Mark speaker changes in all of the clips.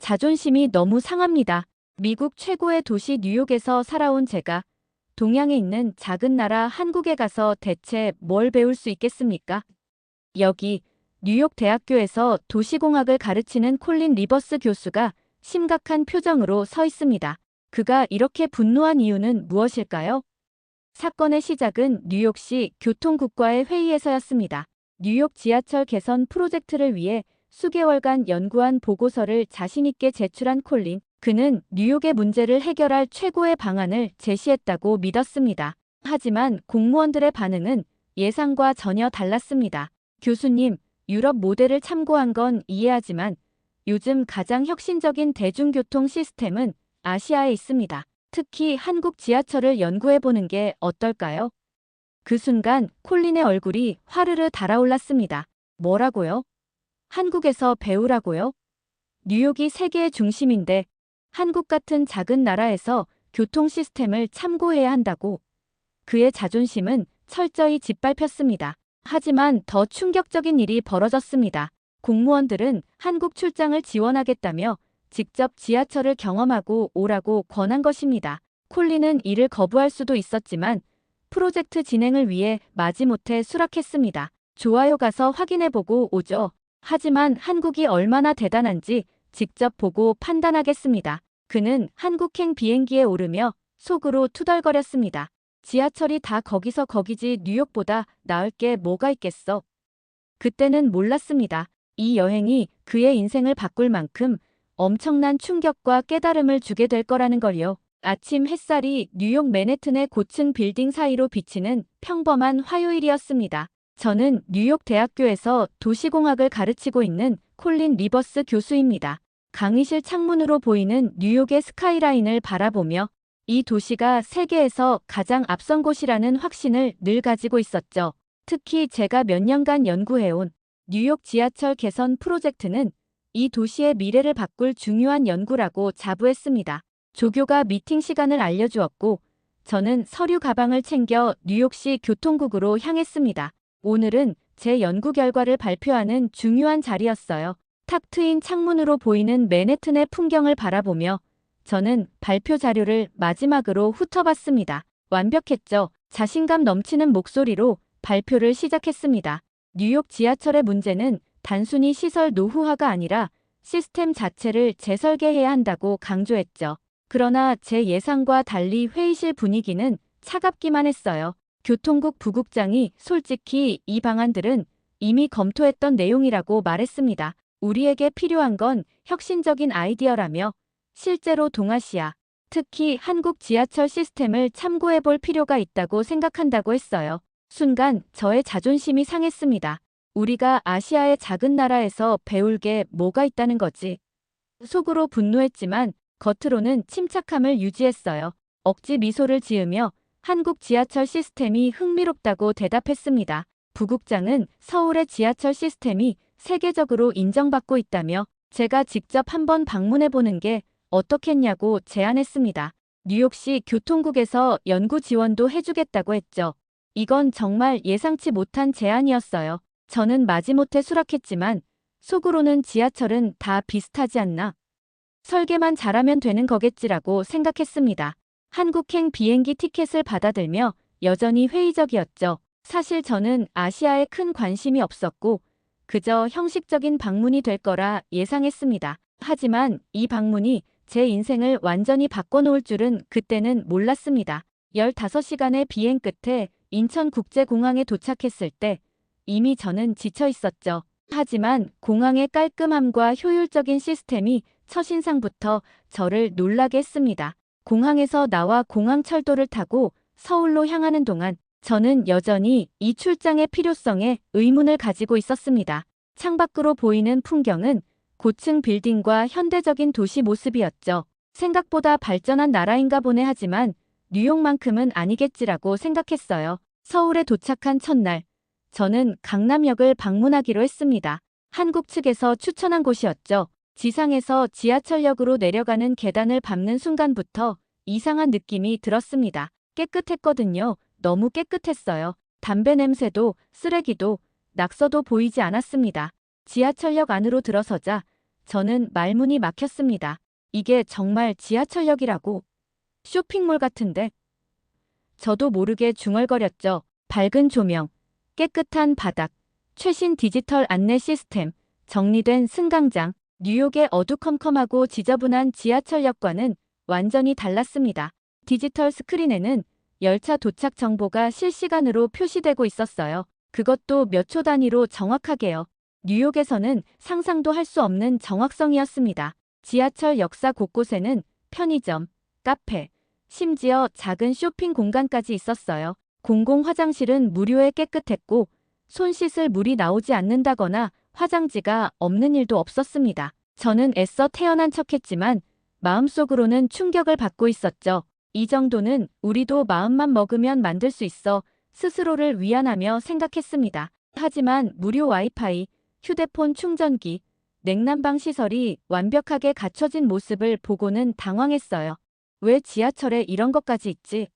Speaker 1: 자존심이 너무 상합니다. 미국 최고의 도시 뉴욕에서 살아온 제가 동양에 있는 작은 나라 한국에 가서 대체 뭘 배울 수 있겠습니까? 여기 뉴욕 대학교에서 도시공학을 가르치는 콜린 리버스 교수가 심각한 표정으로 서 있습니다. 그가 이렇게 분노한 이유는 무엇일까요? 사건의 시작은 뉴욕시 교통국과의 회의에서였습니다. 뉴욕 지하철 개선 프로젝트를 위해 수개월간 연구한 보고서를 자신있게 제출한 콜린. 그는 뉴욕의 문제를 해결할 최고의 방안을 제시했다고 믿었습니다. 하지만 공무원들의 반응은 예상과 전혀 달랐습니다. 교수님, 유럽 모델을 참고한 건 이해하지만 요즘 가장 혁신적인 대중교통 시스템은 아시아에 있습니다. 특히 한국 지하철을 연구해보는 게 어떨까요? 그 순간 콜린의 얼굴이 화르르 달아올랐습니다. 뭐라고요? 한국에서 배우라고요? 뉴욕이 세계의 중심인데 한국 같은 작은 나라에서 교통 시스템을 참고해야 한다고. 그의 자존심은 철저히 짓밟혔습니다. 하지만 더 충격적인 일이 벌어졌습니다. 공무원들은 한국 출장을 지원하겠다며 직접 지하철을 경험하고 오라고 권한 것입니다. 콜린은 이를 거부할 수도 있었지만 프로젝트 진행을 위해 마지못해 수락했습니다. 좋아요, 가서 확인해보고 오죠. 하지만 한국이 얼마나 대단한지 직접 보고 판단하겠습니다. 그는 한국행 비행기에 오르며 속으로 투덜거렸습니다. 지하철이 다 거기서 거기지 뉴욕보다 나을 게 뭐가 있겠어. 그때는 몰랐습니다. 이 여행이 그의 인생을 바꿀 만큼 엄청난 충격과 깨달음을 주게 될 거라는 걸요. 아침 햇살이 뉴욕 맨해튼의 고층 빌딩 사이로 비치는 평범한 화요일이었습니다. 저는 뉴욕 대학교에서 도시공학을 가르치고 있는 콜린 리버스 교수입니다. 강의실 창문으로 보이는 뉴욕의 스카이라인을 바라보며 이 도시가 세계에서 가장 앞선 곳이라는 확신을 늘 가지고 있었죠. 특히 제가 몇 년간 연구해온 뉴욕 지하철 개선 프로젝트는 이 도시의 미래를 바꿀 중요한 연구라고 자부했습니다. 조교가 미팅 시간을 알려주었고 저는 서류 가방을 챙겨 뉴욕시 교통국으로 향했습니다. 오늘은 제 연구 결과를 발표하는 중요한 자리였어요. 탁 트인 창문으로 보이는 맨해튼의 풍경을 바라보며 저는 발표 자료를 마지막으로 훑어봤습니다. 완벽했죠? 자신감 넘치는 목소리로 발표를 시작했습니다. 뉴욕 지하철의 문제는 단순히 시설 노후화가 아니라 시스템 자체를 재설계해야 한다고 강조했죠. 그러나 제 예상과 달리 회의실 분위기는 차갑기만 했어요. 교통국 부국장이 솔직히 이 방안들은 이미 검토했던 내용이라고 말했습니다. 우리에게 필요한 건 혁신적인 아이디어라며 실제로 동아시아, 특히 한국 지하철 시스템을 참고해 볼 필요가 있다고 생각한다고 했어요. 순간 저의 자존심이 상했습니다. 우리가 아시아의 작은 나라에서 배울 게 뭐가 있다는 거지? 속으로 분노했지만 겉으로는 침착함을 유지했어요. 억지 미소를 지으며 한국 지하철 시스템이 흥미롭다고 대답했습니다. 부국장은 서울의 지하철 시스템이 세계적으로 인정받고 있다며 제가 직접 한번 방문해보는 게 어떻겠냐고 제안했습니다. 뉴욕시 교통국에서 연구 지원도 해주겠다고 했죠. 이건 정말 예상치 못한 제안이었어요. 저는 마지못해 수락했지만 속으로는 지하철은 다 비슷하지 않나? 설계만 잘하면 되는 거겠지라고 생각했습니다. 한국행 비행기 티켓을 받아들며 여전히 회의적이었죠. 사실 저는 아시아에 큰 관심이 없었고 그저 형식적인 방문이 될 거라 예상했습니다. 하지만 이 방문이 제 인생을 완전히 바꿔놓을 줄은 그때는 몰랐습니다. 15시간의 비행 끝에 인천국제공항에 도착했을 때 이미 저는 지쳐 있었죠. 하지만 공항의 깔끔함과 효율적인 시스템이 첫인상부터 저를 놀라게 했습니다. 공항에서 나와 공항철도를 타고 서울로 향하는 동안 저는 여전히 이 출장의 필요성에 의문을 가지고 있었습니다. 창밖으로 보이는 풍경은 고층 빌딩과 현대적인 도시 모습이었죠. 생각보다 발전한 나라인가 보네. 하지만 뉴욕만큼은 아니겠지라고 생각했어요. 서울에 도착한 첫날, 저는 강남역을 방문하기로 했습니다. 한국 측에서 추천한 곳이었죠. 지상에서 지하철역으로 내려가는 계단을 밟는 순간부터 이상한 느낌이 들었습니다. 깨끗했거든요. 너무 깨끗했어요. 담배 냄새도 쓰레기도 낙서도 보이지 않았습니다. 지하철역 안으로 들어서자 저는 말문이 막혔습니다. 이게 정말 지하철역이라고? 쇼핑몰 같은데? 저도 모르게 중얼거렸죠. 밝은 조명, 깨끗한 바닥, 최신 디지털 안내 시스템, 정리된 승강장, 뉴욕의 어두컴컴하고 지저분한 지하철역과는 완전히 달랐습니다. 디지털 스크린에는 열차 도착 정보가 실시간으로 표시되고 있었어요. 그것도 몇 초 단위로 정확하게요. 뉴욕에서는 상상도 할 수 없는 정확성이었습니다. 지하철 역사 곳곳에는 편의점, 카페, 심지어 작은 쇼핑 공간까지 있었어요. 공공 화장실은 무료에 깨끗했고 손 씻을 물이 나오지 않는다거나 화장지가 없는 일도 없었습니다. 저는 애써 태어난 척했지만 마음속으로는 충격을 받고 있었죠. 이 정도는 우리도 마음만 먹으면 만들 수 있어 스스로를 위안하며 생각했습니다. 하지만 무료 와이파이, 휴대폰 충전기, 냉난방 시설이 완벽하게 갖춰진 모습을 보고는 당황했어요. 왜 지하철에 이런 것까지 있지?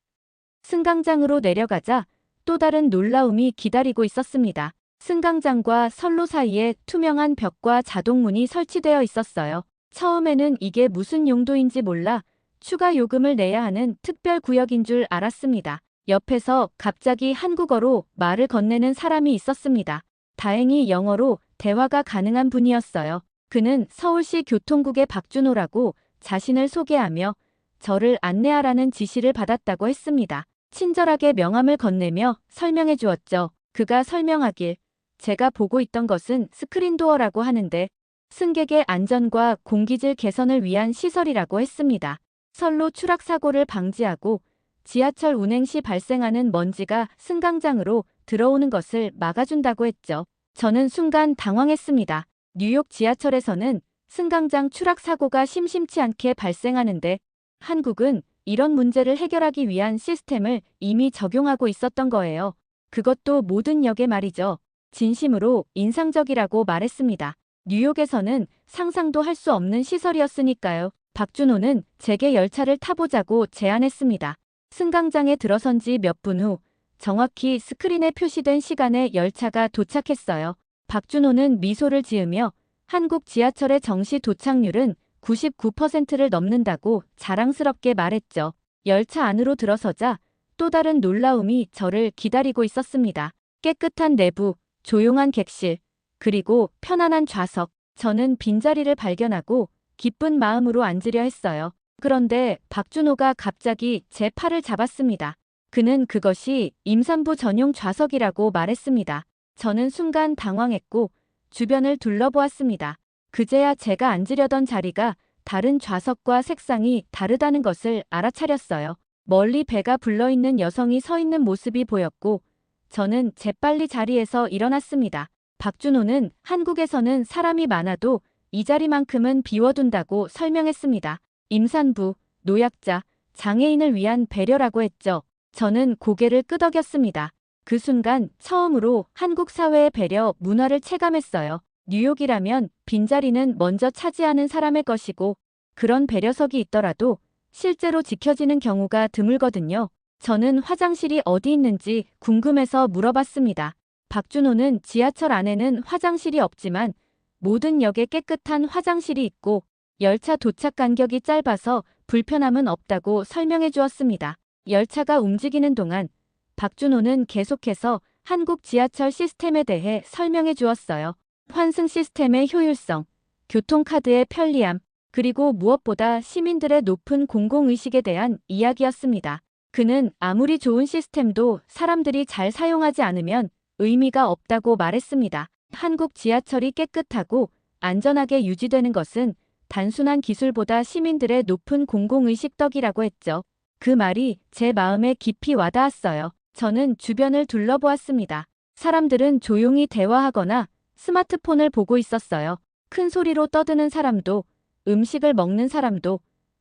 Speaker 1: 승강장으로 내려가자 또 다른 놀라움이 기다리고 있었습니다. 승강장과 선로 사이에 투명한 벽과 자동문이 설치되어 있었어요. 처음에는 이게 무슨 용도인지 몰라 추가 요금을 내야 하는 특별 구역인 줄 알았습니다. 옆에서 갑자기 한국어로 말을 건네는 사람이 있었습니다. 다행히 영어로 대화가 가능한 분이었어요. 그는 서울시 교통국의 박준호라고 자신을 소개하며 저를 안내하라는 지시를 받았다고 했습니다. 친절하게 명함을 건네며 설명해 주었죠. 그가 설명하길 제가 보고 있던 것은 스크린도어라고 하는데 승객의 안전과 공기질 개선을 위한 시설이라고 했습니다. 선로 추락 사고를 방지하고 지하철 운행 시 발생하는 먼지가 승강장으로 들어오는 것을 막아준다고 했죠. 저는 순간 당황했습니다. 뉴욕 지하철에서는 승강장 추락 사고가 심심치 않게 발생하는데 한국은 이런 문제를 해결하기 위한 시스템을 이미 적용하고 있었던 거예요. 그것도 모든 역에 말이죠. 진심으로 인상적이라고 말했습니다. 뉴욕에서는 상상도 할 수 없는 시설이었으니까요. 박준호는 제게 열차를 타보자고 제안했습니다. 승강장에 들어선 지 몇 분 후 정확히 스크린에 표시된 시간에 열차가 도착했어요. 박준호는 미소를 지으며 한국 지하철의 정시 도착률은 99%를 넘는다고 자랑스럽게 말했죠. 열차 안으로 들어서자 또 다른 놀라움이 저를 기다리고 있었습니다. 깨끗한 내부, 조용한 객실, 그리고 편안한 좌석. 저는 빈자리를 발견하고 기쁜 마음으로 앉으려 했어요. 그런데 박준호가 갑자기 제 팔을 잡았습니다. 그는 그것이 임산부 전용 좌석이라고 말했습니다. 저는 순간 당황했고 주변을 둘러보았습니다. 그제야 제가 앉으려던 자리가 다른 좌석과 색상이 다르다는 것을 알아차렸어요. 멀리 배가 불러있는 여성이 서 있는 모습이 보였고 저는 재빨리 자리에서 일어났습니다. 박준호는 한국에서는 사람이 많아도 이 자리만큼은 비워둔다고 설명했습니다. 임산부, 노약자, 장애인을 위한 배려라고 했죠. 저는 고개를 끄덕였습니다. 그 순간 처음으로 한국 사회의 배려 문화를 체감했어요. 뉴욕이라면 빈자리는 먼저 차지하는 사람의 것이고 그런 배려석이 있더라도 실제로 지켜지는 경우가 드물거든요. 저는 화장실이 어디 있는지 궁금해서 물어봤습니다. 박준호는 지하철 안에는 화장실이 없지만 모든 역에 깨끗한 화장실이 있고 열차 도착 간격이 짧아서 불편함은 없다고 설명해 주었습니다. 열차가 움직이는 동안 박준호는 계속해서 한국 지하철 시스템에 대해 설명해 주었어요. 환승 시스템의 효율성, 교통카드의 편리함, 그리고 무엇보다 시민들의 높은 공공의식에 대한 이야기였습니다. 그는 아무리 좋은 시스템도 사람들이 잘 사용하지 않으면 의미가 없다고 말했습니다. 한국 지하철이 깨끗하고 안전하게 유지되는 것은 단순한 기술보다 시민들의 높은 공공의식 덕이라고 했죠. 그 말이 제 마음에 깊이 와닿았어요. 저는 주변을 둘러보았습니다. 사람들은 조용히 대화하거나 스마트폰을 보고 있었어요. 큰 소리로 떠드는 사람도, 음식을 먹는 사람도,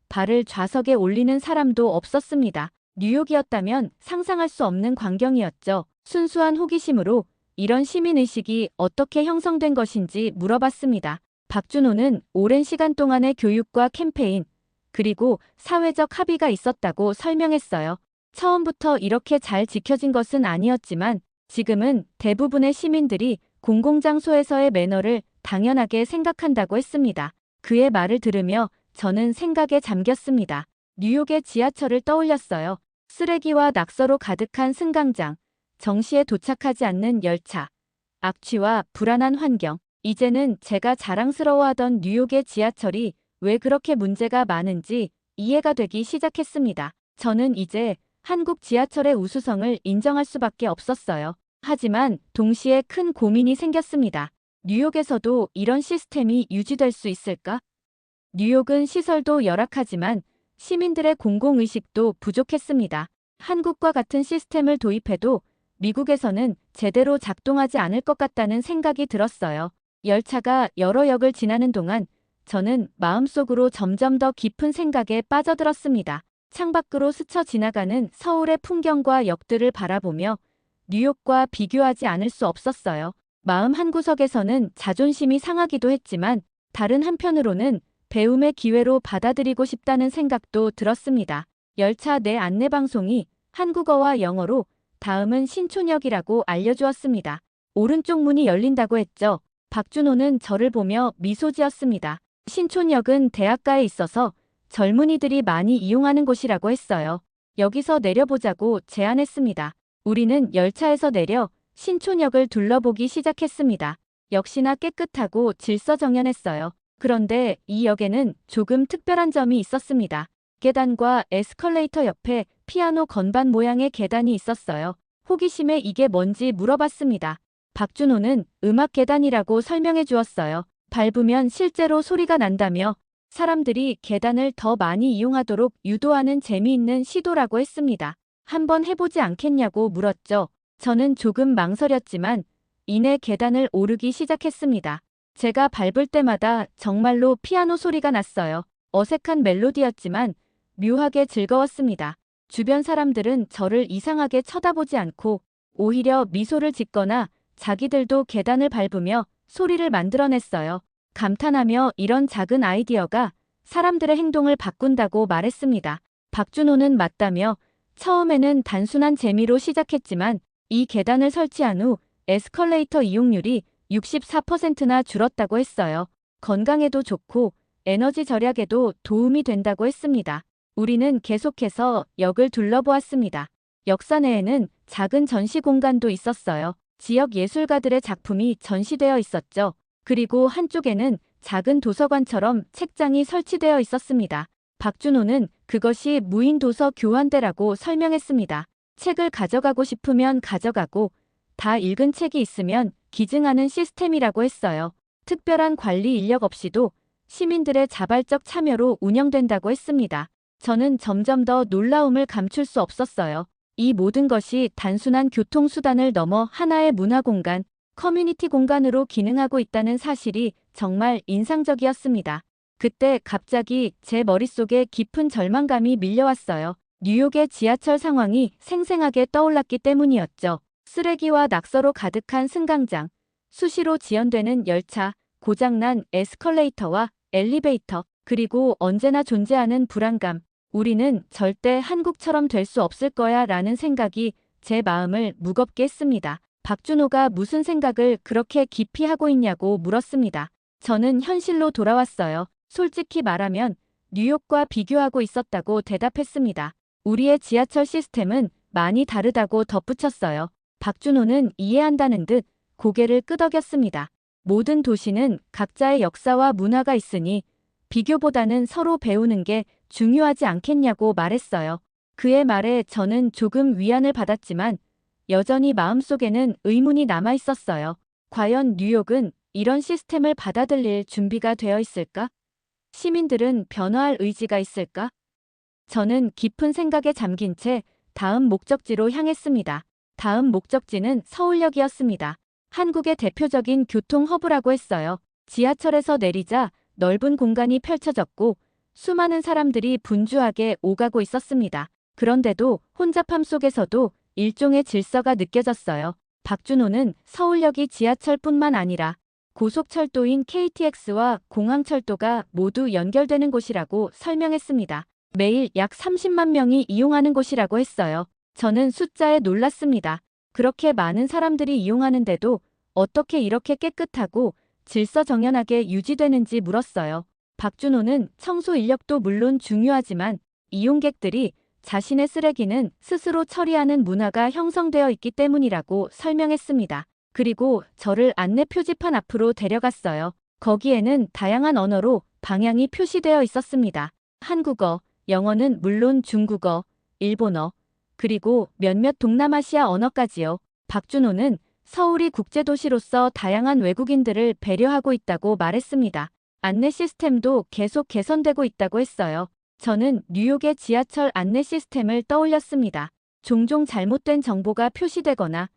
Speaker 1: 발을 좌석에 올리는 사람도 없었습니다. 뉴욕이었다면 상상할 수 없는 광경이었죠. 순수한 호기심으로 이런 시민의식이 어떻게 형성된 것인지 물어봤습니다. 박준호는 오랜 시간 동안의 교육과 캠페인, 그리고 사회적 합의가 있었다고 설명했어요. 처음부터 이렇게 잘 지켜진 것은 아니었지만 지금은 대부분의 시민들이 공공장소에서의 매너를 당연하게 생각한다고 했습니다. 그의 말을 들으며 저는 생각에 잠겼습니다. 뉴욕의 지하철을 떠올렸어요. 쓰레기와 낙서로 가득한 승강장, 정시에 도착하지 않는 열차, 악취와 불안한 환경. 이제는 제가 자랑스러워하던 뉴욕의 지하철이 왜 그렇게 문제가 많은지 이해가 되기 시작했습니다. 저는 이제 한국 지하철의 우수성을 인정할 수밖에 없었어요. 하지만 동시에 큰 고민이 생겼습니다. 뉴욕에서도 이런 시스템이 유지될 수 있을까? 뉴욕은 시설도 열악하지만 시민들의 공공의식도 부족했습니다. 한국과 같은 시스템을 도입해도 미국에서는 제대로 작동하지 않을 것 같다는 생각이 들었어요. 열차가 여러 역을 지나는 동안 저는 마음속으로 점점 더 깊은 생각에 빠져들었습니다. 창밖으로 스쳐 지나가는 서울의 풍경과 역들을 바라보며 뉴욕과 비교하지 않을 수 없었어요. 마음 한구석에서는 자존심이 상하기도 했지만 다른 한편으로는 배움의 기회로 받아들이고 싶다는 생각도 들었습니다. 열차 내 안내방송이 한국어와 영어로 다음은 신촌역이라고 알려주었습니다. 오른쪽 문이 열린다고 했죠. 박준호는 저를 보며 미소 지었습니다. 신촌역은 대학가에 있어서 젊은이들이 많이 이용하는 곳이라고 했어요. 여기서 내려보자고 제안했습니다. 우리는 열차에서 내려 신촌역을 둘러보기 시작했습니다. 역시나 깨끗하고 질서정연했어요. 그런데 이 역에는 조금 특별한 점이 있었습니다. 계단과 에스컬레이터 옆에 피아노 건반 모양의 계단이 있었어요. 호기심에 이게 뭔지 물어봤습니다. 박준호는 음악 계단이라고 설명해 주었어요. 밟으면 실제로 소리가 난다며 사람들이 계단을 더 많이 이용하도록 유도하는 재미있는 시도라고 했습니다. 한번 해보지 않겠냐고 물었죠. 저는 조금 망설였지만 이내 계단을 오르기 시작했습니다. 제가 밟을 때마다 정말로 피아노 소리가 났어요. 어색한 멜로디였지만 묘하게 즐거웠습니다. 주변 사람들은 저를 이상하게 쳐다보지 않고 오히려 미소를 짓거나 자기들도 계단을 밟으며 소리를 만들어냈어요. 감탄하며 이런 작은 아이디어가 사람들의 행동을 바꾼다고 말했습니다. 박준호는 맞다며 처음에는 단순한 재미로 시작했지만 이 계단을 설치한 후 에스컬레이터 이용률이 64%나 줄었다고 했어요. 건강에도 좋고 에너지 절약에도 도움이 된다고 했습니다. 우리는 계속해서 역을 둘러보았습니다. 역사 내에는 작은 전시 공간도 있었어요. 지역 예술가들의 작품이 전시되어 있었죠. 그리고 한쪽에는 작은 도서관처럼 책장이 설치되어 있었습니다. 박준호는 그것이 무인 도서 교환대라고 설명했습니다. 책을 가져가고 싶으면 가져가고 다 읽은 책이 있으면 기증하는 시스템이라고 했어요. 특별한 관리 인력 없이도 시민들의 자발적 참여로 운영된다고 했습니다. 저는 점점 더 놀라움을 감출 수 없었어요. 이 모든 것이 단순한 교통수단을 넘어 하나의 문화공간, 커뮤니티 공간으로 기능하고 있다는 사실이 정말 인상적이었습니다. 그때 갑자기 제 머릿속에 깊은 절망감이 밀려왔어요. 뉴욕의 지하철 상황이 생생하게 떠올랐기 때문이었죠. 쓰레기와 낙서로 가득한 승강장, 수시로 지연되는 열차, 고장난 에스컬레이터와 엘리베이터, 그리고 언제나 존재하는 불안감. 우리는 절대 한국처럼 될 수 없을 거야 라는 생각이 제 마음을 무겁게 했습니다. 박준호가 무슨 생각을 그렇게 깊이 하고 있냐고 물었습니다. 저는 현실로 돌아왔어요. 솔직히 말하면 뉴욕과 비교하고 있었다고 대답했습니다. 우리의 지하철 시스템은 많이 다르다고 덧붙였어요. 박준호는 이해한다는 듯 고개를 끄덕였습니다. 모든 도시는 각자의 역사와 문화가 있으니 비교보다는 서로 배우는 게 중요하지 않겠냐고 말했어요. 그의 말에 저는 조금 위안을 받았지만 여전히 마음속에는 의문이 남아 있었어요. 과연 뉴욕은 이런 시스템을 받아들일 준비가 되어 있을까? 시민들은 변화할 의지가 있을까? 저는 깊은 생각에 잠긴 채 다음 목적지로 향했습니다. 다음 목적지는 서울역이었습니다. 한국의 대표적인 교통 허브라고 했어요. 지하철에서 내리자 넓은 공간이 펼쳐졌고 수많은 사람들이 분주하게 오가고 있었습니다. 그런데도 혼잡함 속에서도 일종의 질서가 느껴졌어요. 박준호는 서울역이 지하철뿐만 아니라 고속철도인 KTX와 공항철도가 모두 연결되는 곳이라고 설명했습니다. 매일 약 30만 명이 이용하는 곳이라고 했어요. 저는 숫자에 놀랐습니다. 그렇게 많은 사람들이 이용하는데도 어떻게 이렇게 깨끗하고 질서정연하게 유지되는지 물었어요. 박준호는 청소 인력도 물론 중요하지만 이용객들이 자신의 쓰레기는 스스로 처리하는 문화가 형성되어 있기 때문이라고 설명했습니다. 그리고 저를 안내 표지판 앞으로 데려갔어요. 거기에는 다양한 언어로 방향이 표시되어 있었습니다. 한국어, 영어는 물론 중국어, 일본어, 그리고 몇몇 동남아시아 언어까지요. 박준호는 서울이 국제도시로서 다양한 외국인들을 배려하고 있다고 말했습니다. 안내 시스템도 계속 개선되고 있다고 했어요. 저는 뉴욕의 지하철 안내 시스템을 떠올렸습니다. 종종 잘못된 정보가 표시되거나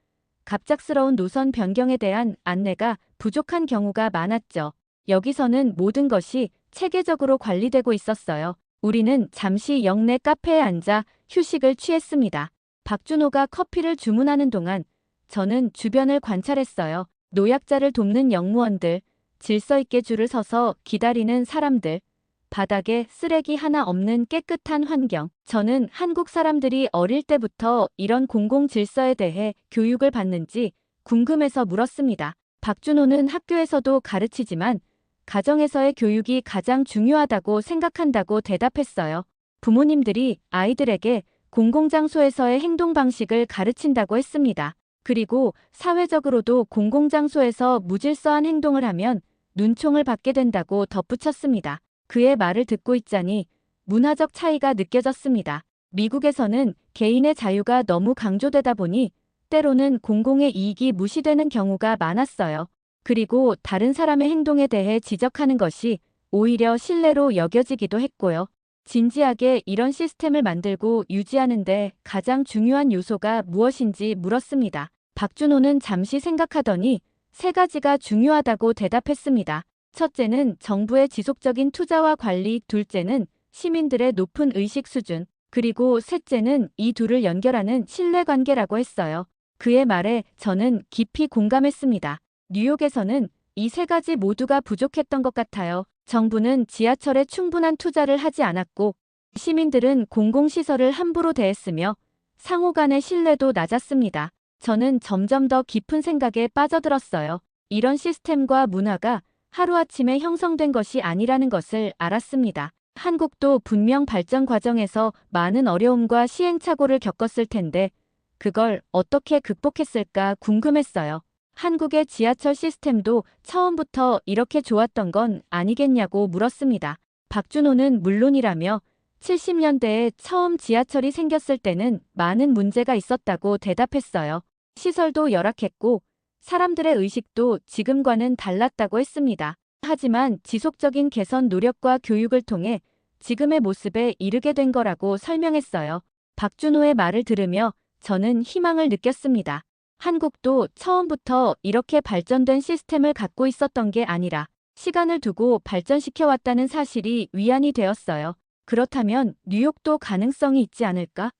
Speaker 1: 갑작스러운 노선 변경에 대한 안내가 부족한 경우가 많았죠. 여기서는 모든 것이 체계적으로 관리되고 있었어요. 우리는 잠시 역내 카페에 앉아 휴식을 취했습니다. 박준호가 커피를 주문하는 동안 저는 주변을 관찰했어요. 노약자를 돕는 영무원들, 질서 있게 줄을 서서 기다리는 사람들, 바닥에 쓰레기 하나 없는 깨끗한 환경. 저는 한국 사람들이 어릴 때부터 이런 공공 질서에 대해 교육을 받는지 궁금해서 물었습니다. 박준호는 학교에서도 가르치지만 가정에서의 교육이 가장 중요하다고 생각한다고 대답했어요. 부모님들이 아이들에게 공공장소에서의 행동 방식을 가르친다고 했습니다. 그리고 사회적으로도 공공장소에서 무질서한 행동을 하면 눈총을 받게 된다고 덧붙였습니다. 그의 말을 듣고 있자니 문화적 차이가 느껴졌습니다. 미국에서는 개인의 자유가 너무 강조되다 보니 때로는 공공의 이익이 무시되는 경우가 많았어요. 그리고 다른 사람의 행동에 대해 지적하는 것이 오히려 신뢰로 여겨지기도 했고요. 진지하게 이런 시스템을 만들고 유지하는데 가장 중요한 요소가 무엇인지 물었습니다. 박준호는 잠시 생각하더니 세 가지가 중요하다고 대답했습니다. 첫째는 정부의 지속적인 투자와 관리, 둘째는 시민들의 높은 의식 수준, 그리고 셋째는 이 둘을 연결하는 신뢰관계라고 했어요. 그의 말에 저는 깊이 공감했습니다. 뉴욕에서는 이 세 가지 모두가 부족했던 것 같아요. 정부는 지하철에 충분한 투자를 하지 않았고 시민들은 공공시설을 함부로 대했으며 상호 간의 신뢰도 낮았습니다. 저는 점점 더 깊은 생각에 빠져들었어요. 이런 시스템과 문화가 하루아침에 형성된 것이 아니라는 것을 알았습니다. 한국도 분명 발전 과정에서 많은 어려움과 시행착오를 겪었을 텐데 그걸 어떻게 극복했을까 궁금했어요. 한국의 지하철 시스템도 처음부터 이렇게 좋았던 건 아니겠냐고 물었습니다. 박준호는 물론이라며 70년대에 처음 지하철이 생겼을 때는 많은 문제가 있었다고 대답했어요. 시설도 열악했고 사람들의 의식도 지금과는 달랐다고 했습니다. 하지만 지속적인 개선 노력과 교육을 통해 지금의 모습에 이르게 된 거라고 설명했어요. 박준호의 말을 들으며 저는 희망을 느꼈습니다. 한국도 처음부터 이렇게 발전된 시스템을 갖고 있었던 게 아니라 시간을 두고 발전시켜왔다는 사실이 위안이 되었어요. 그렇다면 뉴욕도 가능성이 있지 않을까?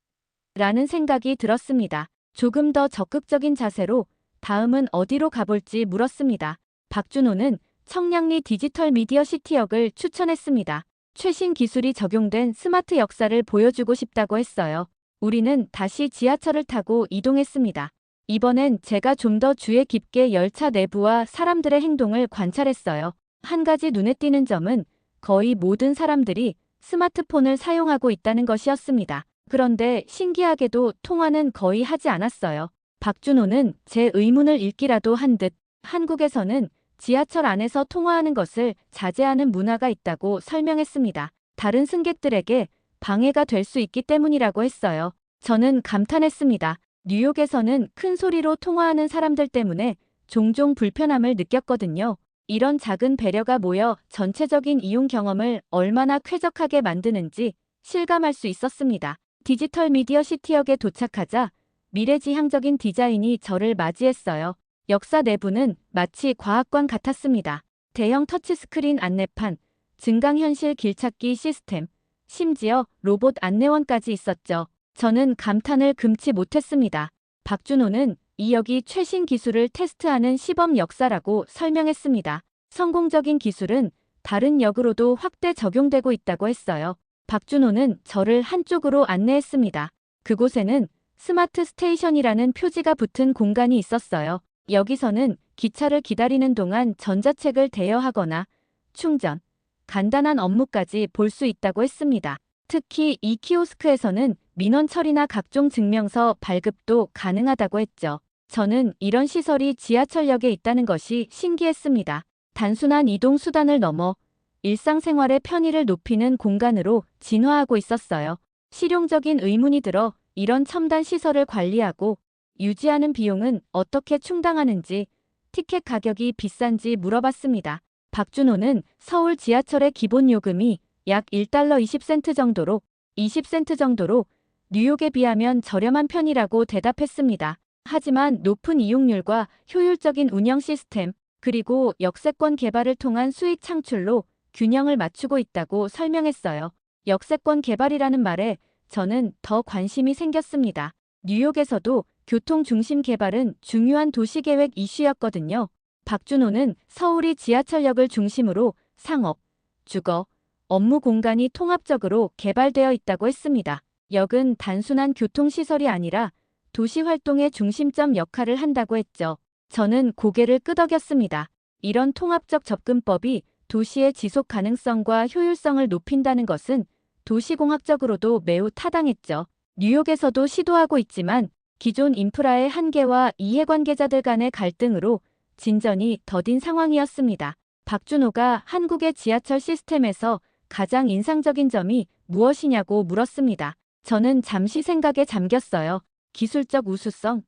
Speaker 1: 라는 생각이 들었습니다. 조금 더 적극적인 자세로 다음은 어디로 가볼지 물었습니다. 박준호는 청량리 디지털 미디어 시티역을 추천했습니다. 최신 기술이 적용된 스마트 역사를 보여주고 싶다고 했어요. 우리는 다시 지하철을 타고 이동했습니다. 이번엔 제가 좀 더 주의 깊게 열차 내부와 사람들의 행동을 관찰했어요. 한 가지 눈에 띄는 점은 거의 모든 사람들이 스마트폰을 사용하고 있다는 것이었습니다. 그런데 신기하게도 통화는 거의 하지 않았어요. 박준호는 제 의문을 읽기라도 한 듯 한국에서는 지하철 안에서 통화하는 것을 자제하는 문화가 있다고 설명했습니다. 다른 승객들에게 방해가 될 수 있기 때문이라고 했어요. 저는 감탄했습니다. 뉴욕에서는 큰 소리로 통화하는 사람들 때문에 종종 불편함을 느꼈거든요. 이런 작은 배려가 모여 전체적인 이용 경험을 얼마나 쾌적하게 만드는지 실감할 수 있었습니다. 디지털 미디어 시티역에 도착하자 미래지향적인 디자인이 저를 맞이했어요. 역사 내부는 마치 과학관 같았습니다. 대형 터치스크린 안내판, 증강현실 길찾기 시스템, 심지어 로봇 안내원까지 있었죠. 저는 감탄을 금치 못했습니다. 박준호는 이 역이 최신 기술을 테스트하는 시범 역사라고 설명했습니다. 성공적인 기술은 다른 역으로도 확대 적용되고 있다고 했어요. 박준호는 저를 한쪽으로 안내했습니다. 그곳에는 스마트 스테이션이라는 표지가 붙은 공간이 있었어요. 여기서는 기차를 기다리는 동안 전자책을 대여하거나 충전, 간단한 업무까지 볼 수 있다고 했습니다. 특히 이 키오스크에서는 민원 처리나 각종 증명서 발급도 가능하다고 했죠. 저는 이런 시설이 지하철역에 있다는 것이 신기했습니다. 단순한 이동 수단을 넘어 일상생활의 편의를 높이는 공간으로 진화하고 있었어요. 실용적인 의문이 들어 이런 첨단 시설을 관리하고 유지하는 비용은 어떻게 충당하는지, 티켓 가격이 비싼지 물어봤습니다. 박준호는 서울 지하철의 기본 요금이 약 1달러 20센트 정도로 뉴욕에 비하면 저렴한 편이라고 대답했습니다. 하지만 높은 이용률과 효율적인 운영 시스템, 그리고 역세권 개발을 통한 수익 창출로 균형을 맞추고 있다고 설명했어요. 역세권 개발이라는 말에 저는 더 관심이 생겼습니다. 뉴욕에서도 교통 중심 개발은 중요한 도시계획 이슈였거든요. 박준호는 서울이 지하철역을 중심으로 상업, 주거, 업무 공간이 통합적으로 개발되어 있다고 했습니다. 역은 단순한 교통시설이 아니라 도시 활동의 중심점 역할을 한다고 했죠. 저는 고개를 끄덕였습니다. 이런 통합적 접근법이 도시의 지속 가능성과 효율성을 높인다는 것은 도시공학적으로도 매우 타당했죠. 뉴욕에서도 시도하고 있지만 기존 인프라의 한계와 이해관계자들 간의 갈등으로 진전이 더딘 상황이었습니다. 박준호가 한국의 지하철 시스템에서 가장 인상적인 점이 무엇이냐고 물었습니다. 저는 잠시 생각에 잠겼어요. 기술적 우수성,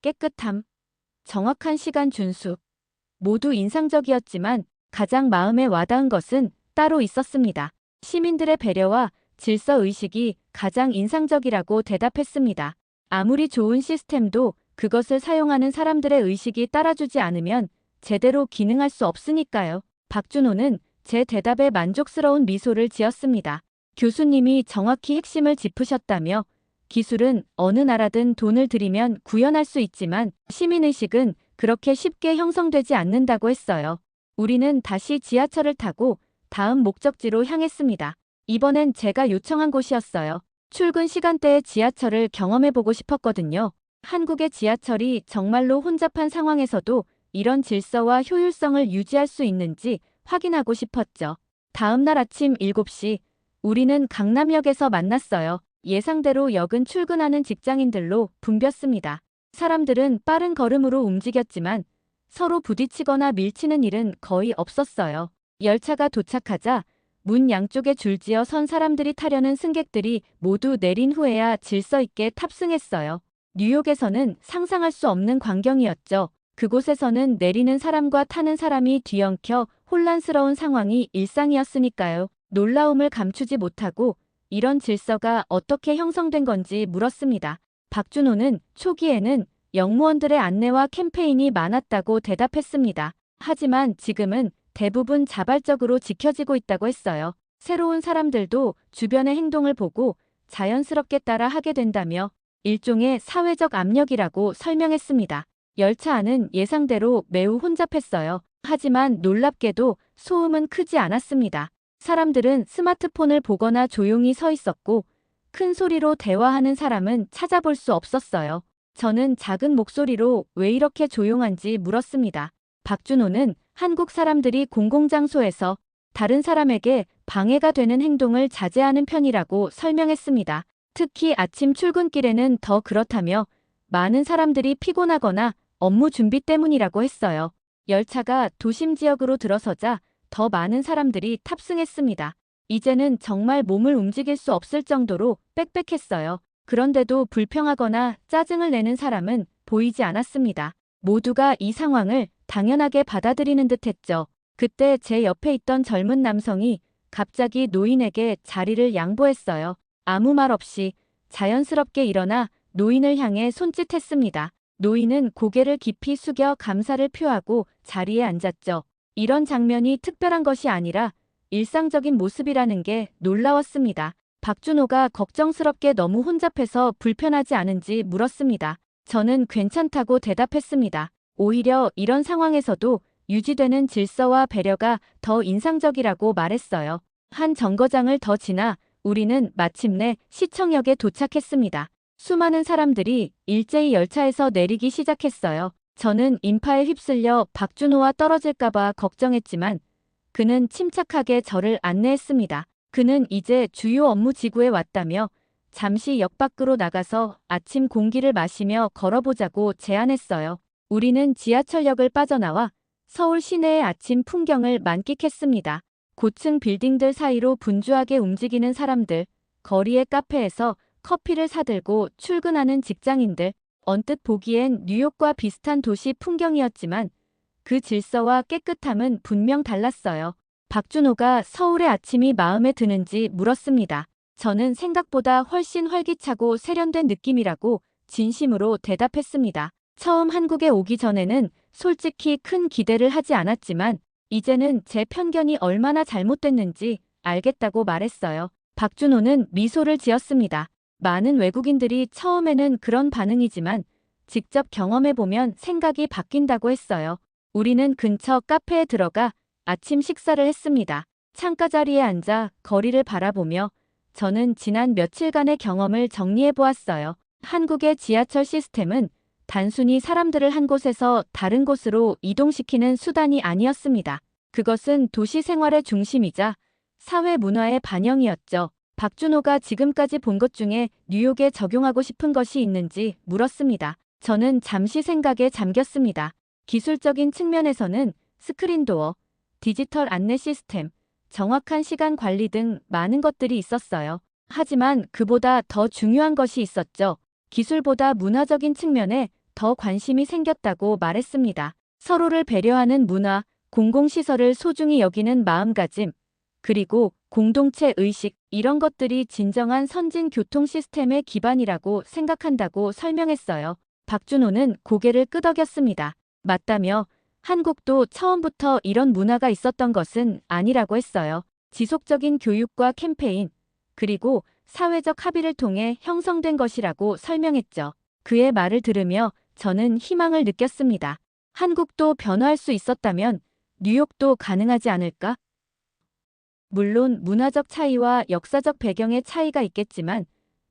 Speaker 1: 깨끗함, 정확한 시간 준수. 모두 인상적이었지만 가장 마음에 와닿은 것은 따로 있었습니다. 시민들의 배려와 질서의식이 가장 인상적이라고 대답했습니다. 아무리 좋은 시스템도 그것을 사용하는 사람들의 의식이 따라주지 않으면 제대로 기능할 수 없으니까요. 박준호는 제 대답에 만족스러운 미소를 지었습니다. 교수님이 정확히 핵심을 짚으셨다며 기술은 어느 나라든 돈을 들이면 구현할 수 있지만 시민의식은 그렇게 쉽게 형성되지 않는다고 했어요. 우리는 다시 지하철을 타고 다음 목적지로 향했습니다. 이번엔 제가 요청한 곳이었어요. 출근 시간대의 지하철을 경험해보고 싶었거든요. 한국의 지하철이 정말로 혼잡한 상황에서도 이런 질서와 효율성을 유지할 수 있는지 확인하고 싶었죠. 다음 날 아침 7시, 우리는 강남역에서 만났어요. 예상대로 역은 출근하는 직장인들로 붐볐습니다. 사람들은 빠른 걸음으로 움직였지만 서로 부딪히거나 밀치는 일은 거의 없었어요. 열차가 도착하자 문 양쪽에 줄지어 선 사람들이 타려는 승객들이 모두 내린 후에야 질서 있게 탑승했어요. 뉴욕에서는 상상할 수 없는 광경이었죠. 그곳에서는 내리는 사람과 타는 사람이 뒤엉켜 혼란스러운 상황이 일상이었으니까요. 놀라움을 감추지 못하고 이런 질서가 어떻게 형성된 건지 물었습니다. 박준호는 초기에는 역무원들의 안내와 캠페인이 많았다고 대답했습니다. 하지만 지금은 대부분 자발적으로 지켜지고 있다고 했어요. 새로운 사람들도 주변의 행동을 보고 자연스럽게 따라 하게 된다며 일종의 사회적 압력이라고 설명했습니다. 열차 안은 예상대로 매우 혼잡했어요. 하지만 놀랍게도 소음은 크지 않았습니다. 사람들은 스마트폰을 보거나 조용히 서 있었고 큰 소리로 대화하는 사람은 찾아볼 수 없었어요. 저는 작은 목소리로 왜 이렇게 조용한지 물었습니다. 박준호는 한국 사람들이 공공장소에서 다른 사람에게 방해가 되는 행동을 자제하는 편이라고 설명했습니다. 특히 아침 출근길에는 더 그렇다며 많은 사람들이 피곤하거나 업무 준비 때문이라고 했어요. 열차가 도심 지역으로 들어서자 더 많은 사람들이 탑승했습니다. 이제는 정말 몸을 움직일 수 없을 정도로 빽빽했어요. 그런데도 불평하거나 짜증을 내는 사람은 보이지 않았습니다. 모두가 이 상황을 당연하게 받아들이는 듯했죠. 그때 제 옆에 있던 젊은 남성이 갑자기 노인에게 자리를 양보했어요. 아무 말 없이 자연스럽게 일어나 노인을 향해 손짓했습니다. 노인은 고개를 깊이 숙여 감사를 표하고 자리에 앉았죠. 이런 장면이 특별한 것이 아니라 일상적인 모습이라는 게 놀라웠습니다. 박준호가 걱정스럽게 너무 혼잡해서 불편하지 않은지 물었습니다. 저는 괜찮다고 대답했습니다. 오히려 이런 상황에서도 유지되는 질서와 배려가 더 인상적이라고 말했어요. 한 정거장을 더 지나 우리는 마침내 시청역에 도착했습니다. 수많은 사람들이 일제히 열차에서 내리기 시작했어요. 저는 인파에 휩쓸려 박준호와 떨어질까봐 걱정했지만 그는 침착하게 저를 안내했습니다. 그는 이제 주요 업무 지구에 왔다며 잠시 역 밖으로 나가서 아침 공기를 마시며 걸어보자고 제안했어요. 우리는 지하철역을 빠져나와 서울 시내의 아침 풍경을 만끽했습니다. 고층 빌딩들 사이로 분주하게 움직이는 사람들, 거리의 카페에서 커피를 사들고 출근하는 직장인들, 언뜻 보기엔 뉴욕과 비슷한 도시 풍경이었지만 그 질서와 깨끗함은 분명 달랐어요. 박준호가 서울의 아침이 마음에 드는지 물었습니다. 저는 생각보다 훨씬 활기차고 세련된 느낌이라고 진심으로 대답했습니다. 처음 한국에 오기 전에는 솔직히 큰 기대를 하지 않았지만 이제는 제 편견이 얼마나 잘못됐는지 알겠다고 말했어요. 박준호는 미소를 지었습니다. 많은 외국인들이 처음에는 그런 반응이지만 직접 경험해보면 생각이 바뀐다고 했어요. 우리는 근처 카페에 들어가 아침 식사를 했습니다. 창가 자리에 앉아 거리를 바라보며 저는 지난 며칠간의 경험을 정리해보았어요. 한국의 지하철 시스템은 단순히 사람들을 한 곳에서 다른 곳으로 이동시키는 수단이 아니었습니다. 그것은 도시 생활의 중심이자 사회 문화의 반영이었죠. 박준호가 지금까지 본 것 중에 뉴욕에 적용하고 싶은 것이 있는지 물었습니다. 저는 잠시 생각에 잠겼습니다. 기술적인 측면에서는 스크린도어, 디지털 안내 시스템, 정확한 시간 관리 등 많은 것들이 있었어요. 하지만 그보다 더 중요한 것이 있었죠. 기술보다 문화적인 측면에 더 관심이 생겼다고 말했습니다. 서로를 배려하는 문화, 공공시설을 소중히 여기는 마음가짐, 그리고 공동체 의식, 이런 것들이 진정한 선진 교통 시스템의 기반이라고 생각한다고 설명했어요. 박준호는 고개를 끄덕였습니다. 맞다며 한국도 처음부터 이런 문화가 있었던 것은 아니라고 했어요. 지속적인 교육과 캠페인, 그리고 사회적 합의를 통해 형성된 것이라고 설명했죠. 그의 말을 들으며 저는 희망을 느꼈습니다. 한국도 변화할 수 있었다면 뉴욕도 가능하지 않을까? 물론 문화적 차이와 역사적 배경의 차이가 있겠지만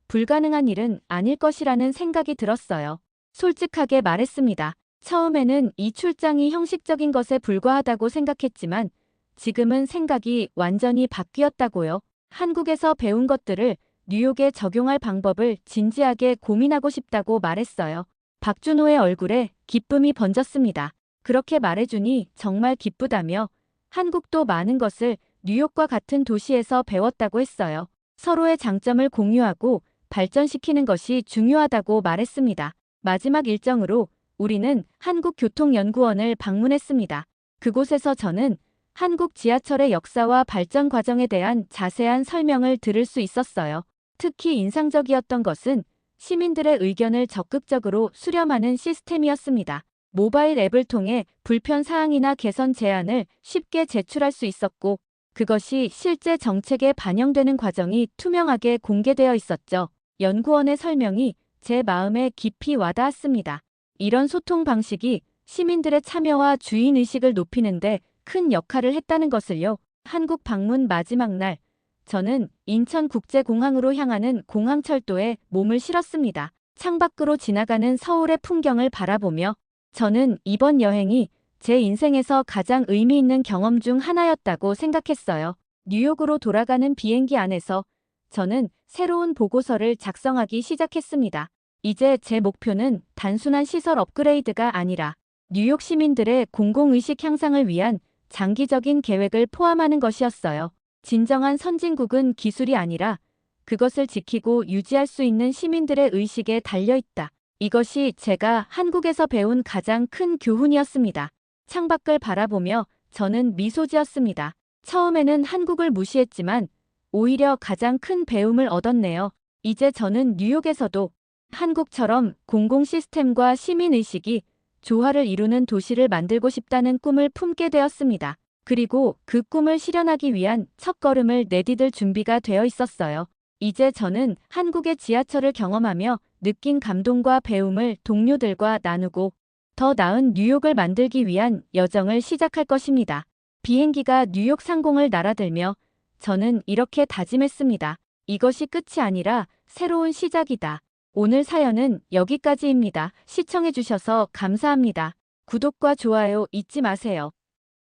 Speaker 1: 불가능한 일은 아닐 것이라는 생각이 들었어요. 솔직하게 말했습니다. 처음에는 이 출장이 형식적인 것에 불과하다고 생각했지만 지금은 생각이 완전히 바뀌었다고요. 한국에서 배운 것들을 뉴욕에 적용할 방법을 진지하게 고민하고 싶다고 말했어요. 박준호의 얼굴에 기쁨이 번졌습니다. 그렇게 말해주니 정말 기쁘다며 한국도 많은 것을 뉴욕과 같은 도시에서 배웠다고 했어요. 서로의 장점을 공유하고 발전시키는 것이 중요하다고 말했습니다. 마지막 일정으로 우리는 한국교통연구원을 방문했습니다. 그곳에서 저는 한국 지하철의 역사와 발전 과정에 대한 자세한 설명을 들을 수 있었어요. 특히 인상적이었던 것은 시민들의 의견을 적극적으로 수렴하는 시스템이었습니다. 모바일 앱을 통해 불편 사항이나 개선 제안을 쉽게 제출할 수 있었고 그것이 실제 정책에 반영되는 과정이 투명하게 공개되어 있었죠. 연구원의 설명이 제 마음에 깊이 와닿았습니다. 이런 소통 방식이 시민들의 참여와 주인의식을 높이는데 큰 역할을 했다는 것을요. 한국 방문 마지막 날, 저는 인천국제공항으로 향하는 공항철도에 몸을 실었습니다. 창밖으로 지나가는 서울의 풍경을 바라보며 저는 이번 여행이 제 인생에서 가장 의미 있는 경험 중 하나였다고 생각했어요. 뉴욕으로 돌아가는 비행기 안에서 저는 새로운 보고서를 작성하기 시작했습니다. 이제 제 목표는 단순한 시설 업그레이드가 아니라 뉴욕 시민들의 공공의식 향상을 위한 장기적인 계획을 포함하는 것이었어요. 진정한 선진국은 기술이 아니라 그것을 지키고 유지할 수 있는 시민들의 의식에 달려있다. 이것이 제가 한국에서 배운 가장 큰 교훈이었습니다. 창밖을 바라보며 저는 미소 지었습니다. 처음에는 한국을 무시했지만 오히려 가장 큰 배움을 얻었네요. 이제 저는 뉴욕에서도 한국처럼 공공 시스템과 시민의식이 조화를 이루는 도시를 만들고 싶다는 꿈을 품게 되었습니다. 그리고 그 꿈을 실현하기 위한 첫걸음을 내디딜 준비가 되어 있었어요. 이제 저는 한국의 지하철을 경험하며 느낀 감동과 배움을 동료들과 나누고 더 나은 뉴욕을 만들기 위한 여정을 시작할 것입니다. 비행기가 뉴욕 상공을 날아들며 저는 이렇게 다짐했습니다. 이것이 끝이 아니라 새로운 시작이다. 오늘 사연은 여기까지입니다. 시청해주셔서 감사합니다. 구독과 좋아요 잊지 마세요.